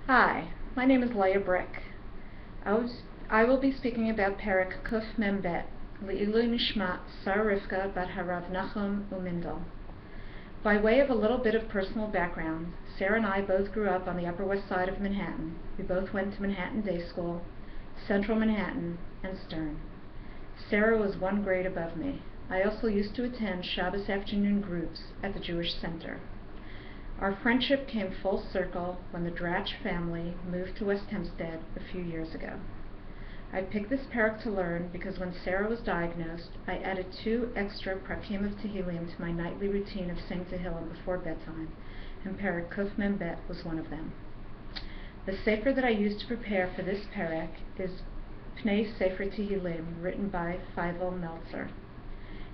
Hi, my name is Leah Brick. I will be speaking about Perek Kuf Membet, Le'ilu Nishmat Sarah Rivka Bat Harav Nachum Umindal. By way of a little bit of personal background, Sarah and I both grew up on the Upper West Side of Manhattan. We both went to Manhattan Day School, Central Manhattan, and Stern. Sarah was one grade above me. I also used to attend Shabbos afternoon groups at the Jewish Center. Our friendship came full circle when the Dratch family moved to West Hempstead a few years ago. I picked this perek to learn because when Sarah was diagnosed, I added 2 extra prakim of Tehillim to my nightly routine of saying Tehillim before bedtime, and Perek Kuf Membet was one of them. The sefer that I used to prepare for this perek is Pnei Sefer Tehillim, written by Feivel Meltzer.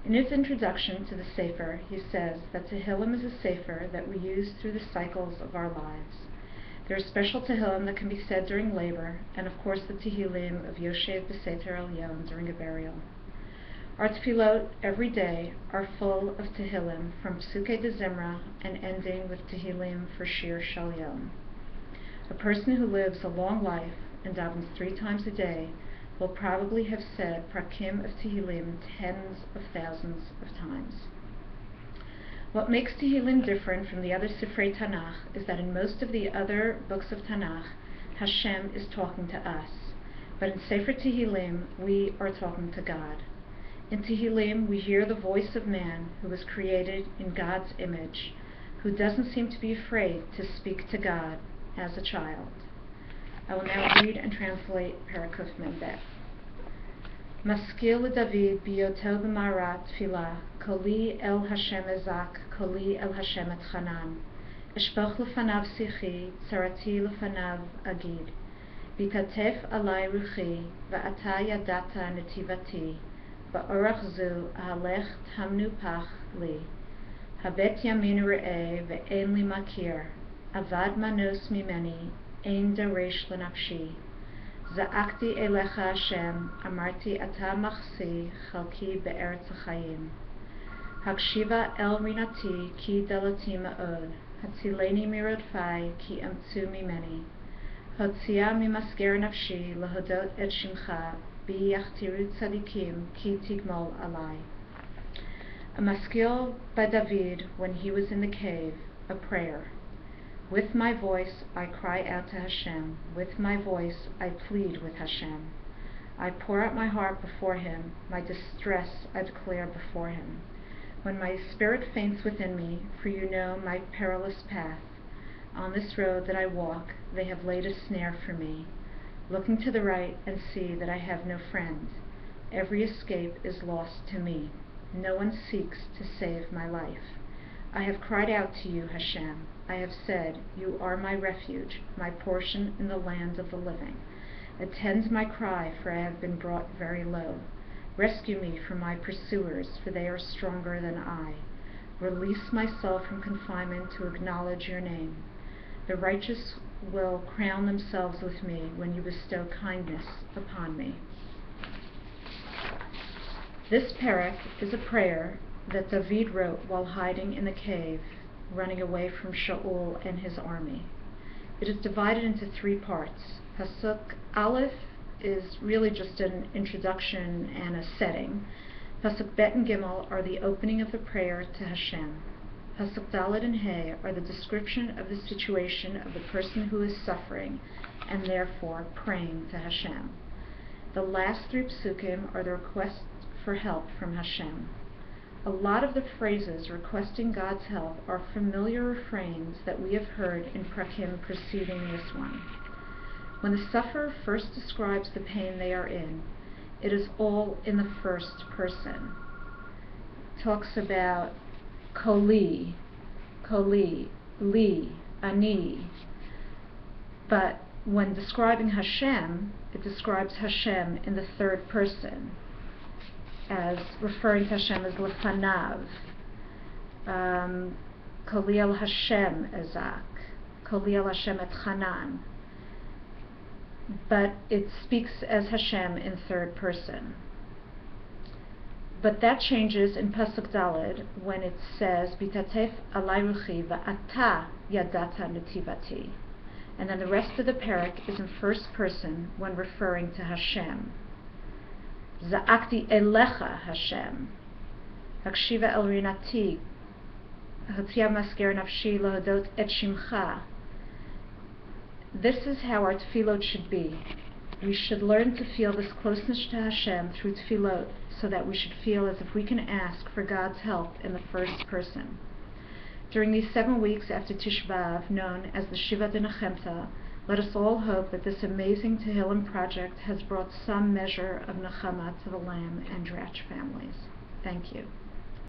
In his introduction to the Sefer, he says that Tehillim is a Sefer that we use through the cycles of our lives. There are special Tehillim that can be said during labor, and of course the Tehillim of Yoshev B'Seter Elyon during a burial. Our tefillot every day are full of Tehillim, from Psukei de Zimra and ending with Tehillim for Shir Shal Yom. A person who lives a long life and davens 3 times a day will probably have said prakim of Tehillim tens of thousands of times. What makes Tehillim different from the other Sifrei Tanakh is that in most of the other books of Tanakh, Hashem is talking to us. But in Sefer Tehillim, we are talking to God. In Tehillim, we hear the voice of man who was created in God's image, who doesn't seem to be afraid to speak to God as a child. I will now read and translate Perek Kuf Membet. Maskil David biyoto b'mara tefillah, koli el Hashem ezak, koli el Hashem etchanan. Eshpoch lefanav sichi, tzarati lefanav agid. Bitatef alai ruchi, va'ata yadata netivati, ba'orach zu ahalech tamnu pach li. Habet yamin re'eh ve'en li makir, avad manos mimeni, ein daresh lenafshi. Za'akti elecha Hashem, amarti ata machsi, chalki be'eretz hachayim. Hakshiva el rinati, ki dalati ma'od, hatzileni mirodfai, ki amtzu mimeni. Hotzia mimasker nafshi, lahodot et shimcha, bi yachtiru tzadikim, ki tigmol alai. A maskil by David when he was in the cave, a prayer. With my voice I cry out to Hashem. With my voice I plead with Hashem. I pour out my heart before Him. My distress I declare before Him. When my spirit faints within me, for you know my perilous path. On this road that I walk, they have laid a snare for me. Looking to the right and see that I have no friend. Every escape is lost to me. No one seeks to save my life. I have cried out to you, Hashem. I have said, you are my refuge, my portion in the land of the living. Attend my cry, for I have been brought very low. Rescue me from my pursuers, for they are stronger than I. Release my soul from confinement to acknowledge your name. The righteous will crown themselves with me when you bestow kindness upon me. This perek is a prayer that David wrote while hiding in the cave, running away from Shaul and his army. It is divided into 3 parts. Pasuk Aleph is really just an introduction and a setting. Pasuk Bet and Gimel are the opening of the prayer to Hashem. Pasuk Dalet and He are the description of the situation of the person who is suffering and therefore praying to Hashem. The last 3 psukim are the request for help from Hashem. A lot of the phrases requesting God's help are familiar refrains that we have heard in prakim preceding this one. When the sufferer first describes the pain they are in, it is all in the first person. Talks about koli, li, ani. But when describing Hashem, it describes Hashem in the 3rd person, as referring to Hashem as lefanav, koli el Hashem ezak, koli el Hashem etchanan. But it speaks as Hashem in 3rd person. But that changes in Pasuk Daled when it says, Bitatef alai ruchi va'ata yadata netivati. And then the rest of the Perek is in first person when referring to Hashem. Za'akti elecha Hashem, Hakshiva el rinati, Hatzia masker nafshi lahodot et shimcha. This is how our tefillot should be. We should learn to feel this closeness to Hashem through tefillot, so that we should feel as if we can ask for God's help in the first person. During these 7 weeks after Tisha B'Av, known as the Shiva D'Nechemta, let us all hope that this amazing Tehillim project has brought some measure of nechama to the Lamb and Dratch families. Thank you.